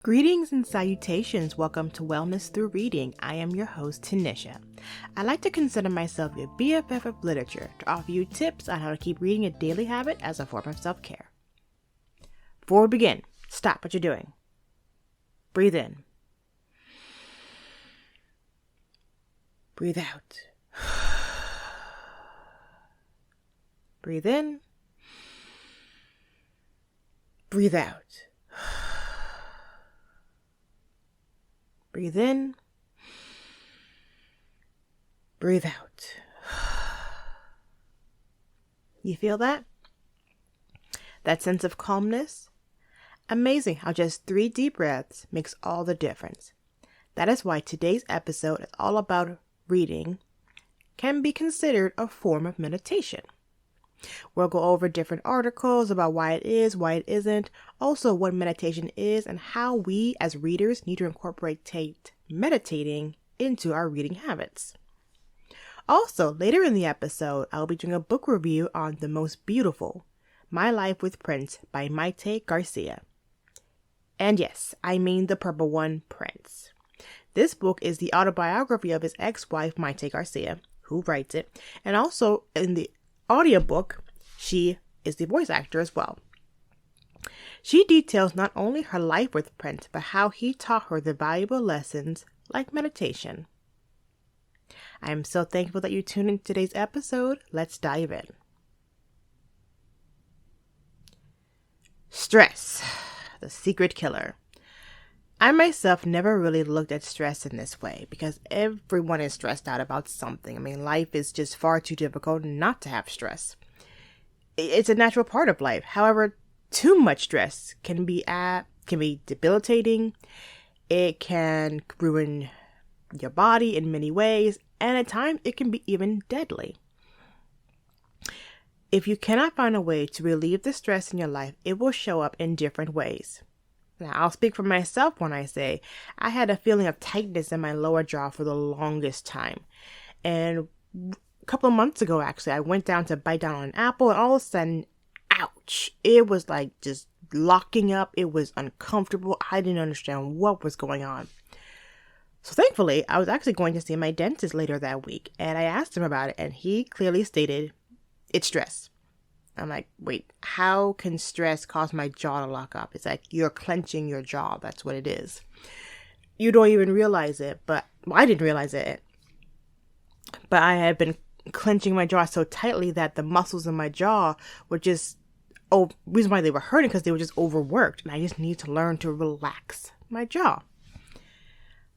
Greetings and salutations. Welcome to Wellness Through Reading. I am your host, Tanisha. I like to consider myself your BFF of literature to offer you tips on how to keep reading a daily habit as a form of self-care. Before we begin, stop what you're doing. Breathe in. Breathe out. Breathe in. Breathe out. Breathe in. Breathe out. You feel that? That sense of calmness? Amazing how just 3 deep breaths makes all the difference. That is why today's episode is all about reading can be considered a form of meditation. We'll go over different articles about why it is, why it isn't, also what meditation is, and how we as readers need to incorporate meditating into our reading habits. Also, later in the episode, I'll be doing a book review on The Most Beautiful, My Life with Prince by Mayte Garcia. And yes, I mean the purple one, Prince. This book is the autobiography of his ex-wife, Mayte Garcia, who writes it, and also in the audiobook, she is the voice actor as well. She details not only her life with Prince, but how he taught her the valuable lessons like meditation. I am so thankful that you tuned in to today's episode. Let's dive in. Stress, the secret killer. I myself never really looked at stress in this way because everyone is stressed out about something. I mean, life is just far too difficult not to have stress. It's a natural part of life. However, too much stress can be debilitating. It can ruin your body in many ways, and at times it can be even deadly. If you cannot find a way to relieve the stress in your life, it will show up in different ways. Now, I'll speak for myself when I say I had a feeling of tightness in my lower jaw for the longest time. And a couple of months ago, actually, I went down to bite down on an apple, and all of a sudden, ouch, it was like just locking up. It was uncomfortable. I didn't understand what was going on. So thankfully, I was actually going to see my dentist later that week, and I asked him about it, and he clearly stated, it's stress. I'm like, wait, how can stress cause my jaw to lock up? It's like you're clenching your jaw. That's what it is. You don't even realize it, but I didn't realize it. But I had been clenching my jaw so tightly that the muscles in my jaw were just, reason why they were hurting because they were just overworked. And I just need to learn to relax my jaw.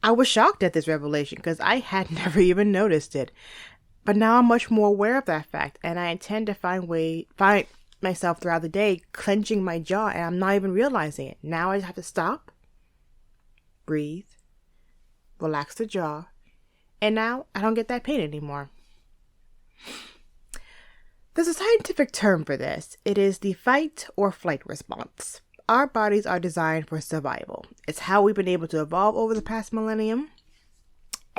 I was shocked at this revelation because I had never even noticed it. But now I'm much more aware of that fact, and I intend to find myself throughout the day clenching my jaw, and I'm not even realizing it. Now I just have to stop, breathe, relax the jaw, and now I don't get that pain anymore. There's a scientific term for this. It is the fight or flight response. Our bodies are designed for survival. It's how we've been able to evolve over the past millennium.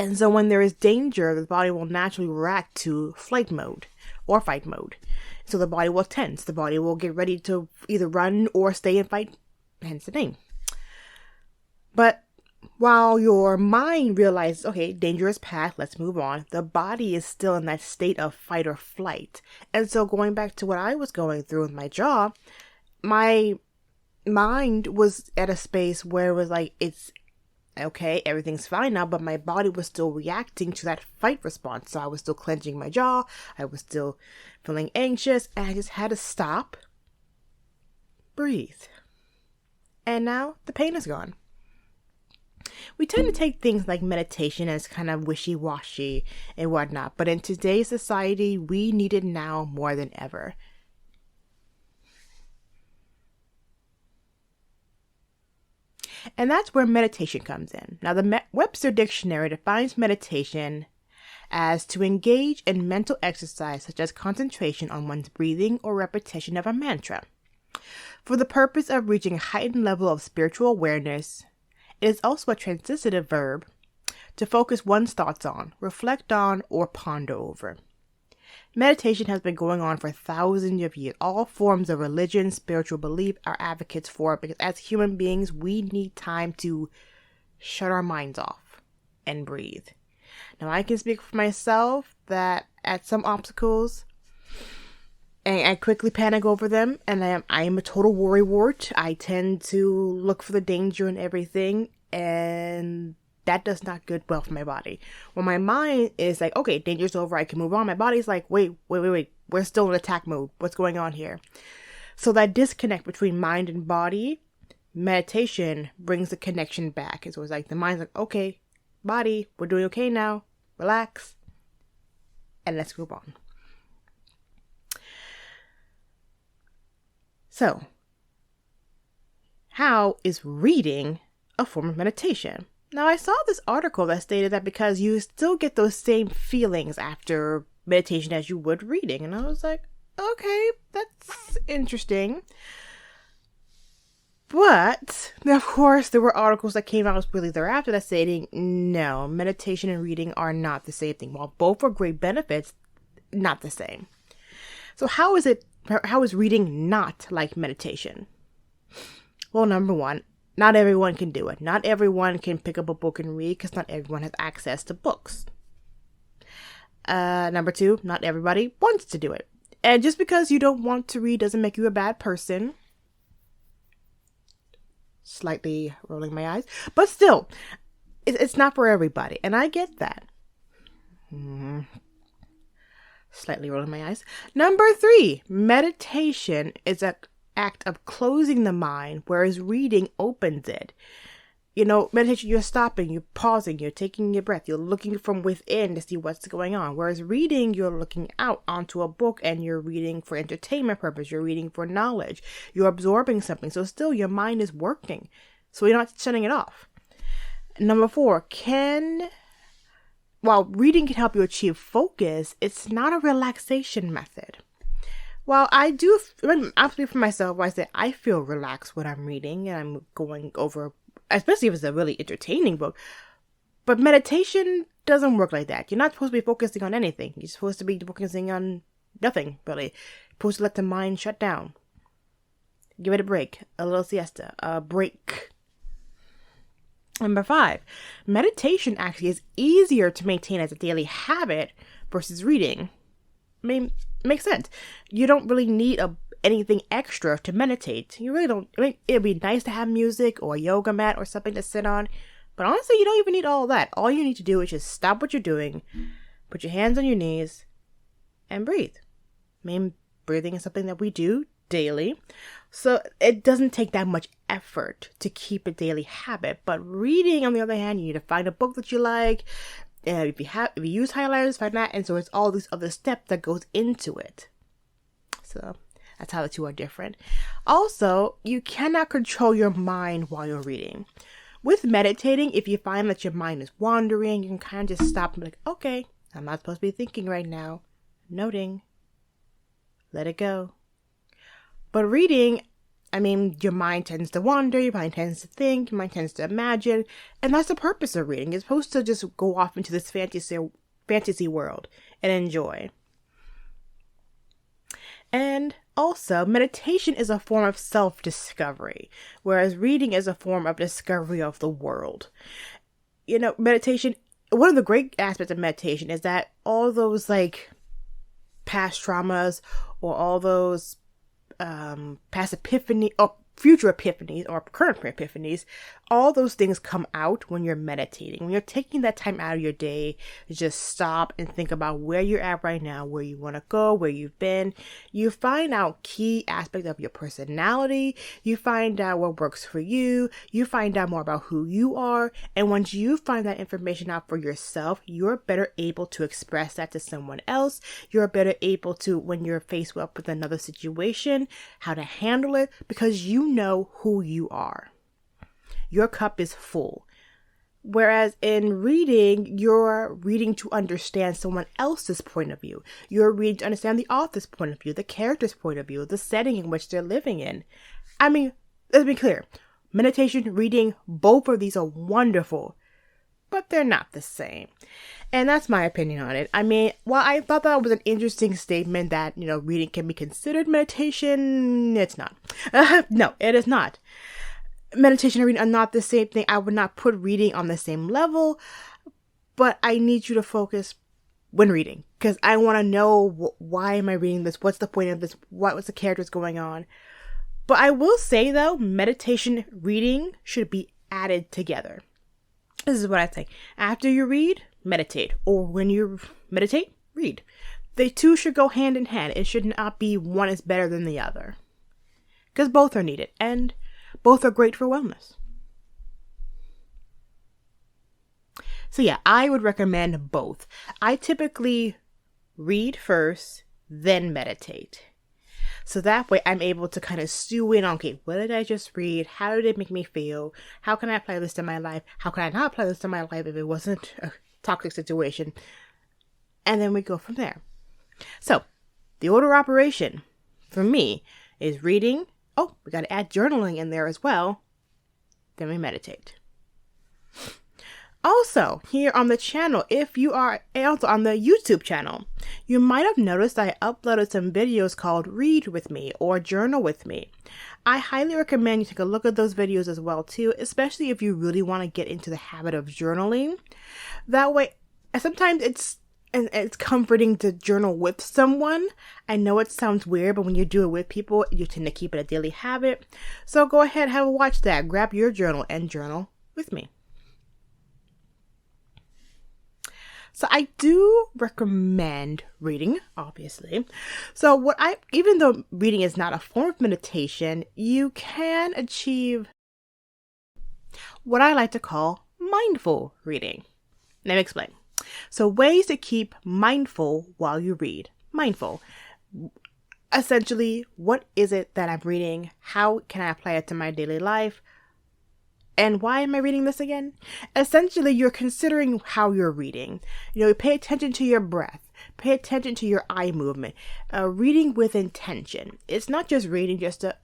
And so when there is danger, the body will naturally react to flight mode or fight mode. So the body will tense. The body will get ready to either run or stay and fight, hence the name. But while your mind realizes, okay, danger is past, let's move on, the body is still in that state of fight or flight. And so going back to what I was going through with my jaw, my mind was at a space where it was like, it's okay, everything's fine now, but my body was still reacting to that fight response. So I was still clenching my jaw. I was still feeling anxious, and I just had to stop, breathe. And now the pain is gone. We tend to take things like meditation as kind of wishy-washy and whatnot, but in today's society, we need it now more than ever. And that's where meditation comes in. Now, the Webster Dictionary defines meditation as to engage in mental exercise such as concentration on one's breathing or repetition of a mantra. For the purpose of reaching a heightened level of spiritual awareness, it is also a transitive verb to focus one's thoughts on, reflect on, or ponder over. Meditation has been going on for thousands of years. All forms of religion, spiritual belief are advocates for it because as human beings, we need time to shut our minds off and breathe. Now, I can speak for myself that at some obstacles, and I quickly panic over them, and I am a total worrywart. I tend to look for the danger in everything, and that does not good well for my body. When my mind is like, okay, danger's over, I can move on, my body's like, wait, we're still in attack mode. What's going on here? So that disconnect between mind and body, meditation brings the connection back. It's always like the mind's like, okay, body, we're doing okay now. Relax. And let's move on. So, how is reading a form of meditation? Now, I saw this article that stated that because you still get those same feelings after meditation as you would reading. And I was like, okay, that's interesting. But, of course, there were articles that came out really thereafter that stating, no, meditation and reading are not the same thing. While both are great benefits, not the same. So how is reading not like meditation? Well, number one, not everyone can do it. Not everyone can pick up a book and read because not everyone has access to books. Number two, not everybody wants to do it. And just because you don't want to read doesn't make you a bad person. Slightly rolling my eyes. But still, it's not for everybody. And I get that. Slightly rolling my eyes. Number three, meditation is an act of closing the mind, whereas reading opens it. You know, meditation, you're stopping, you're pausing, you're taking your breath, you're looking from within to see what's going on. Whereas reading, you're looking out onto a book and you're reading for entertainment purpose, you're reading for knowledge, you're absorbing something. So still your mind is working. So you're not shutting it off. Number four, while reading can help you achieve focus, it's not a relaxation method. Well, I'll speak for myself. I say I feel relaxed when I'm reading and I'm going over, especially if it's a really entertaining book. But meditation doesn't work like that. You're not supposed to be focusing on anything. You're supposed to be focusing on nothing, really. You're supposed to let the mind shut down. Give it a break, a little siesta, a break. Number five, meditation actually is easier to maintain as a daily habit versus reading. I mean, makes sense. You don't really need anything extra to meditate. You really don't. I mean, it'd be nice to have music or a yoga mat or something to sit on. But honestly, you don't even need all that. All you need to do is just stop what you're doing, put your hands on your knees, and breathe. I mean, breathing is something that we do daily. So it doesn't take that much effort to keep a daily habit. But reading, on the other hand, you need to find a book that you like. If you use highlighters, find that. And so it's all these other steps that goes into it. So that's how the two are different. Also, you cannot control your mind while you're reading. With meditating, if you find that your mind is wandering, you can kind of just stop and be like, okay, I'm not supposed to be thinking right now. Noting. Let it go. But reading, I mean, your mind tends to wander, your mind tends to think, your mind tends to imagine, and that's the purpose of reading. You're supposed to just go off into this fantasy world and enjoy. And also, meditation is a form of self-discovery, whereas reading is a form of discovery of the world. You know, meditation, one of the great aspects of meditation is that all those, like, past traumas or all those past epiphany or future epiphanies or current epiphanies, all those things come out when you're meditating. When you're taking that time out of your day to just stop and think about where you're at right now, where you want to go, where you've been. You find out key aspects of your personality. You find out what works for you. You find out more about who you are. And once you find that information out for yourself, you're better able to express that to someone else. You're better able to, when you're faced with another situation, how to handle it, because you know who you are. Your cup is full. Whereas in reading, you're reading to understand someone else's point of view. You're reading to understand the author's point of view, the character's point of view, the setting in which they're living in. I mean, let's be clear. Meditation, reading, both of these are wonderful. but they're not the same. And that's my opinion on it. I mean, while I thought that was an interesting statement that, reading can be considered meditation, it's not. No, it is not. Meditation and reading are not the same thing. I would not put reading on the same level, but I need you to focus when reading, because I want to know why am I reading this? What's the point of this? What's the characters going on? But I will say, though, meditation reading should be added together. This is what I say. After you read, meditate. Or when you meditate, read. The two should go hand in hand. It should not be one is better than the other. Because both are needed. And both are great for wellness. So yeah, I would recommend both. I typically read first, then meditate. So that way I'm able to kind of stew in on, okay, what did I just read? How did it make me feel? How can I apply this to my life? How can I not apply this to my life if it wasn't a toxic situation? And then we go from there. So the order of operation for me is reading. Oh, we got to add journaling in there as well. Then we meditate. Also, here on the channel, if you are also on the YouTube channel, you might have noticed I uploaded some videos called Read With Me or Journal With Me. I highly recommend you take a look at those videos as well too, especially if you really want to get into the habit of journaling. That way, sometimes it's comforting to journal with someone. I know it sounds weird, but when you do it with people, you tend to keep it a daily habit. So go ahead, have a watch that. Grab your journal and journal with me. So I do recommend reading, obviously. So even though reading is not a form of meditation, you can achieve what I like to call mindful reading. Let me explain. So ways to keep mindful while you read. Mindful. Essentially, what is it that I'm reading? How can I apply it to my daily life? And why am I reading this again? Essentially, you're considering how you're reading. Pay attention to your breath. Pay attention to your eye movement. Reading with intention. It's not just reading just to,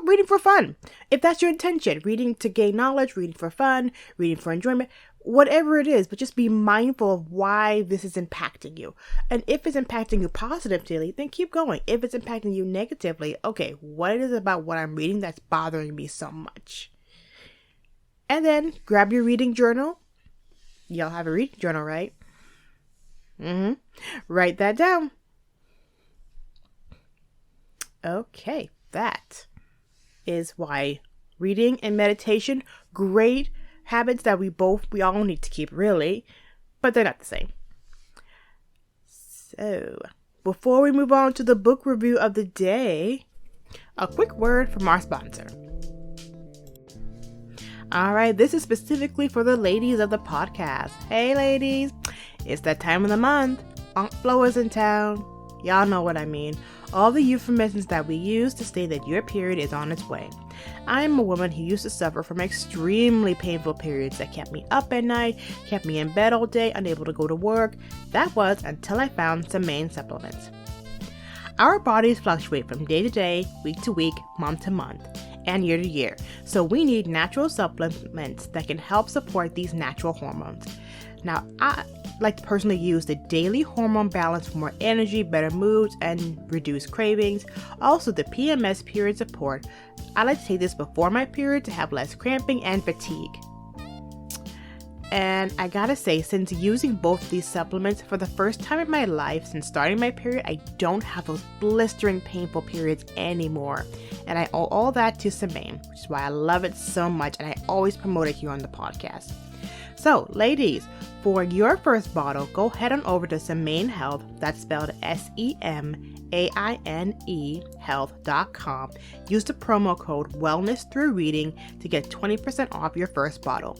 reading for fun. If that's your intention, reading to gain knowledge, reading for fun, reading for enjoyment, whatever it is, but just be mindful of why this is impacting you. And if it's impacting you positively, then keep going. If it's impacting you negatively, okay, what is it about what I'm reading that's bothering me so much? And then grab your reading journal. Y'all have a reading journal, right? Write that down. Okay, that is why reading and meditation, great habits that we all need to keep, really, but they're not the same. So, before we move on to the book review of the day, a quick word from our sponsor. All right, this is specifically for the ladies of the podcast. Hey, ladies, it's that time of the month. Aunt Flo is in town. Y'all know what I mean. All the euphemisms that we use to say that your period is on its way. I am a woman who used to suffer from extremely painful periods that kept me up at night, kept me in bed all day, unable to go to work. That was until I found some Mayte supplements. Our bodies fluctuate from day to day, week to week, month to month, and year to year. So we need natural supplements that can help support these natural hormones. Now, I like to personally use the daily hormone balance for more energy, better moods, and reduced cravings. Also, the PMS period support. I like to take this before my period to have less cramping and fatigue. And I gotta say, since using both these supplements for the first time in my life since starting my period, I don't have those blistering, painful periods anymore. And I owe all that to Mayte, which is why I love it so much, and I always promote it here on the podcast. So, ladies, for your first bottle, go head on over to Mayte Health, that's spelled SEMAINE health.com. Use the promo code Wellness Through Reading to get 20% off your first bottle.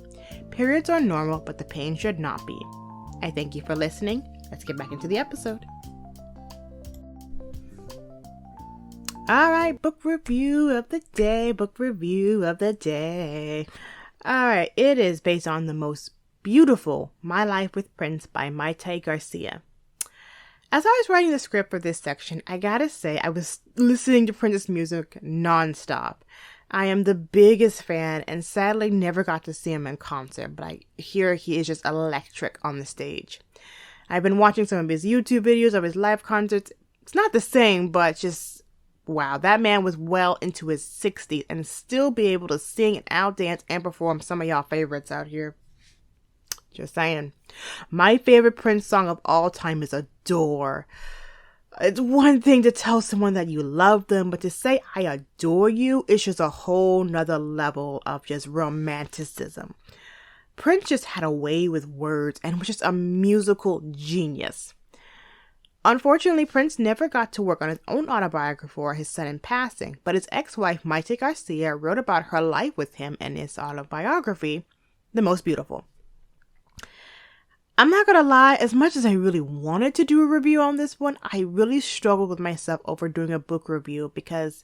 Periods are normal, but the pain should not be. I thank you for listening. Let's get back into the episode. All right, book review of the day. All right, it is based on the most beautiful My Life with Prince by Mayte Garcia. As I was writing the script for this section, I gotta say I was listening to Prince's music nonstop. I am the biggest fan and sadly never got to see him in concert, but I hear he is just electric on the stage. I've been watching some of his YouTube videos of his live concerts. It's not the same, but just wow, that man was well into his 60s and still be able to sing and outdance and perform some of y'all favorites out here. Just saying. My favorite Prince song of all time is Adore. It's one thing to tell someone that you love them, but to say I adore you is just a whole nother level of just romanticism. Prince just had a way with words and was just a musical genius. Unfortunately, Prince never got to work on his own autobiography for his son in passing, but his ex-wife Mayte Garcia wrote about her life with him in his autobiography, The Most Beautiful. I'm not gonna lie, as much as I really wanted to do a review on this one, I really struggled with myself over doing a book review because,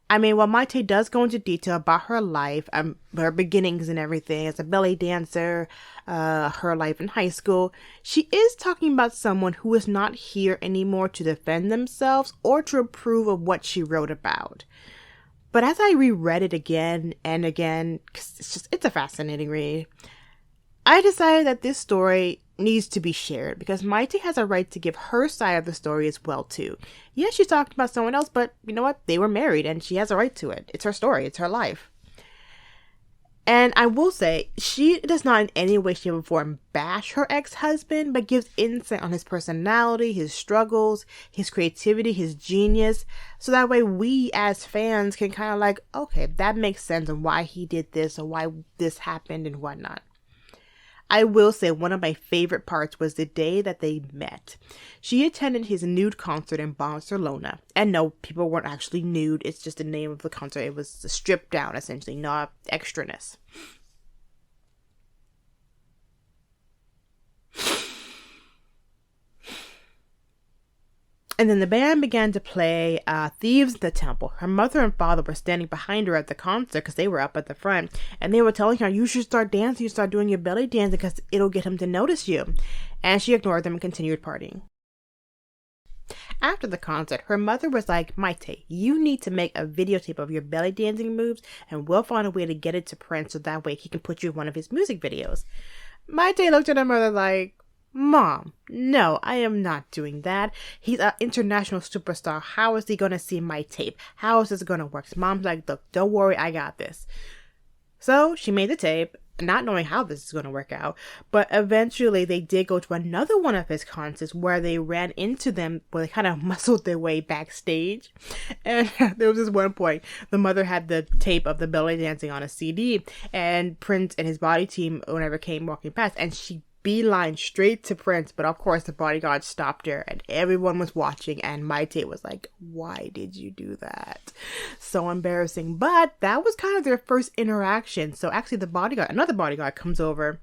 while Mayte does go into detail about her life, her beginnings and everything as a belly dancer, her life in high school, she is talking about someone who is not here anymore to defend themselves or to approve of what she wrote about. But as I reread it again and again, 'cause it's a fascinating read, I decided that this story needs to be shared because Mayte has a right to give her side of the story as well too. Yes, she's talking about someone else, but you know what? They were married and she has a right to it. It's her story. It's her life. And I will say, she does not in any way, shape, or form bash her ex-husband, but gives insight on his personality, his struggles, his creativity, his genius. So that way we as fans can kind of like, okay, that makes sense and why he did this or why this happened and whatnot. I will say one of my favorite parts was the day that they met. She attended his nude concert in Barcelona. And no, people weren't actually nude. It's just the name of the concert. It was stripped down, essentially, not extraness. And then the band began to play Thieves in the Temple. Her mother and father were standing behind her at the concert because they were up at the front. And they were telling her, you should start dancing, you start doing your belly dancing because it'll get him to notice you. And she ignored them and continued partying. After the concert, her mother was like, Mayte, you need to make a videotape of your belly dancing moves and we'll find a way to get it to Prince so that way he can put you in one of his music videos. Mayte looked at her mother like, Mom, no, I am not doing that. He's an international superstar. How is he going to see my tape? How is this going to work? So Mom's like, look, don't worry, I got this. So she made the tape, not knowing how this is going to work out. But eventually they did go to another one of his concerts where they ran into them, where they kind of muscled their way backstage. And there was this one point, the mother had the tape of the belly dancing on a CD, and Prince and his body team, whenever came walking past, and she beeline straight to Prince, but of course the bodyguard stopped her and everyone was watching and Mayte was like, why did you do that? So embarrassing. But that was kind of their first interaction. So actually another bodyguard comes over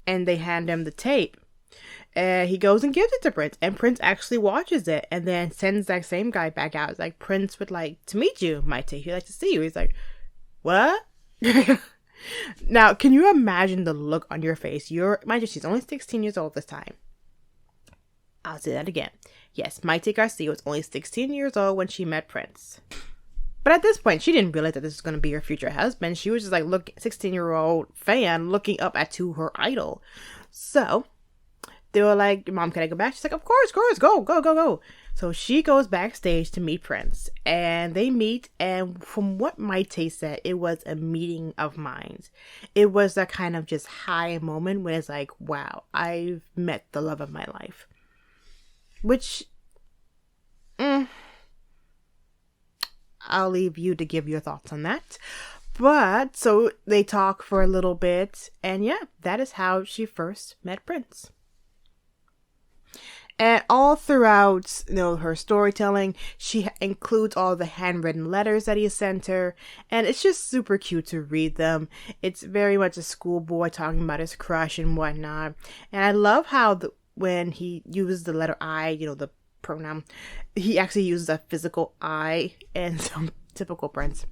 and they hand him the tape. He goes and gives it to Prince and Prince actually watches it and then sends that same guy back out. It's like, Prince would like to meet you, Mayte. He'd like to see you. He's like, what? Now, can you imagine the look on your face? Mind you, she's only 16 years old this time. I'll say that again. Yes, Mayte Garcia was only 16 years old when she met Prince. But at this point, she didn't realize that this was going to be her future husband. She was just like, 16-year-old fan looking up to her idol. So they were like, Mom, can I go back? She's like, of course, go. So she goes backstage to meet Prince and they meet. And from what Mayte said, it was a meeting of minds. It was a kind of just high moment when it's like, wow, I've met the love of my life. Which, I'll leave you to give your thoughts on that. But so they talk for a little bit. And yeah, that is how she first met Prince. And all throughout, her storytelling, she includes all the handwritten letters that he sent her. And it's just super cute to read them. It's very much a schoolboy talking about his crush and whatnot. And I love how when he uses the letter I, the pronoun, he actually uses a physical I and some typical Prince.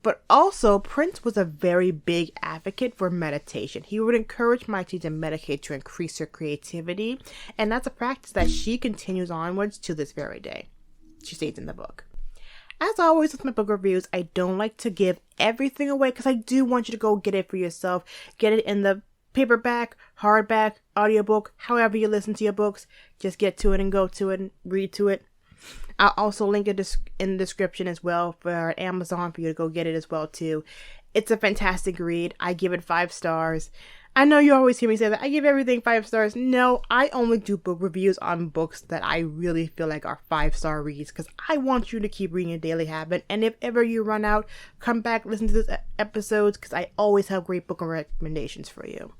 But also, Prince was a very big advocate for meditation. He would encourage Mayte to meditate to increase her creativity. And that's a practice that she continues onwards to this very day. She states in the book. As always with my book reviews, I don't like to give everything away because I do want you to go get it for yourself. Get it in the paperback, hardback, audiobook, however you listen to your books. Just get to it and go to it and read to it. I'll also link it in the description as well for Amazon for you to go get it as well too. It's a fantastic read. I give it 5 stars. I know you always hear me say that I give everything 5 stars. No, I only do book reviews on books that I really feel like are 5-star reads because I want you to keep reading a daily habit. And if ever you run out, come back, listen to these episodes because I always have great book recommendations for you.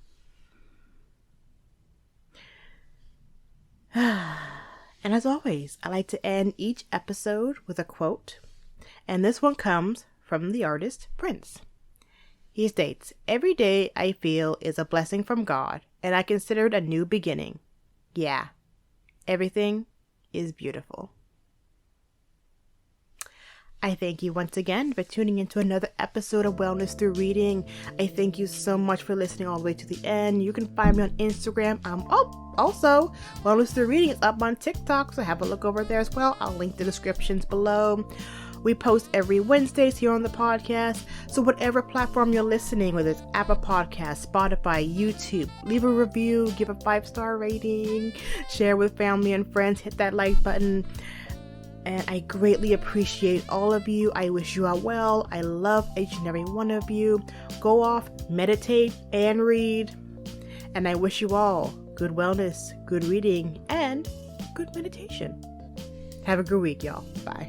And as always, I like to end each episode with a quote. And this one comes from the artist Prince. He states, "Every day I feel is a blessing from God, and I consider it a new beginning. Yeah, everything is beautiful." I thank you once again for tuning into another episode of Wellness Through Reading. I thank you so much for listening all the way to the end. You can find me on Instagram. Also, Wellness Through Reading is up on TikTok, so have a look over there as well. I'll link the descriptions below. We post every Wednesdays here on the podcast, so whatever platform you're listening, whether it's Apple Podcasts, Spotify, YouTube, leave a review, give a 5-star rating, share with family and friends, hit that like button. And I greatly appreciate all of you. I wish you all well. I love each and every one of you. Go off, meditate, and read. And I wish you all good wellness, good reading, and good meditation. Have a good week, y'all. Bye.